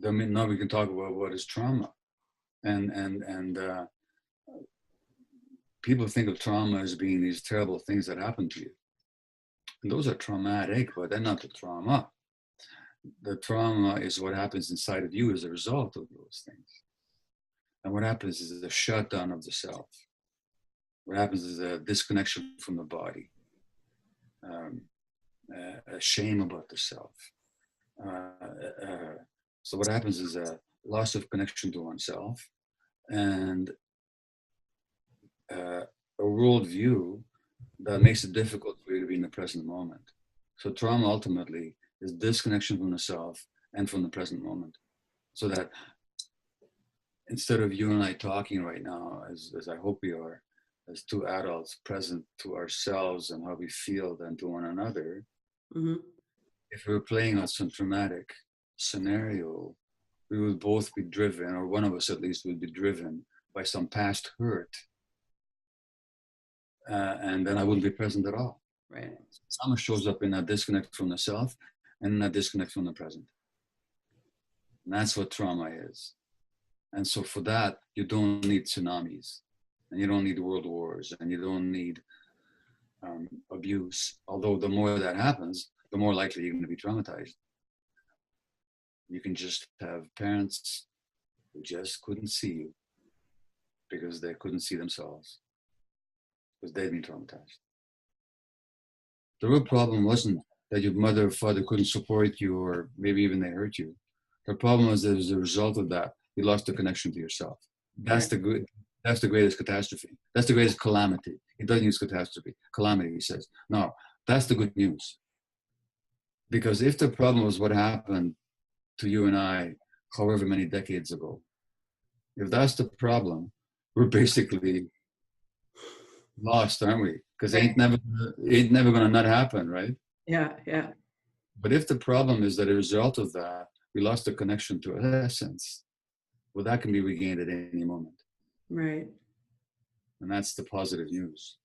then now we can talk about what is trauma. And people think of trauma as being these terrible things that happen to you. And those are traumatic, but they're not the trauma. The trauma is what happens inside of you as a result of those things. And what happens is the shutdown of the self. What happens is a disconnection from the body, a shame about the self. So what happens is a loss of connection to oneself and a worldview that makes it difficult for you to be in the present moment. So trauma ultimately is disconnection from the self and from the present moment. So that instead of you and I talking right now, as I hope we are, as two adults present to ourselves and how we feel then to one another, if we were playing out some traumatic scenario, we would both be driven, or one of us at least would be driven by some past hurt. And then I wouldn't be present at all. Right. Trauma shows up in that disconnect from the self and in that disconnect from the present. And that's what trauma is. And so for that, you don't need tsunamis, and you don't need world wars, and you don't need abuse. Although the more that happens, the more likely you're going to be traumatized. You can just have parents who just couldn't see you because they couldn't see themselves, because they'd been traumatized. The real problem wasn't that your mother or father couldn't support you, or maybe even they hurt you. The problem was that as a result of that, you lost the connection to yourself. That's the good. That's the greatest catastrophe. That's the greatest calamity. He doesn't use catastrophe. Calamity, he says. No, that's the good news. Because if the problem was what happened to you and I, however many decades ago, if that's the problem, we're basically lost, aren't we? Because ain't never gonna not happen, right? Yeah. But if the problem is that as a result of that, we lost the connection to essence, well, that can be regained at any moment. Right. And that's the positive news.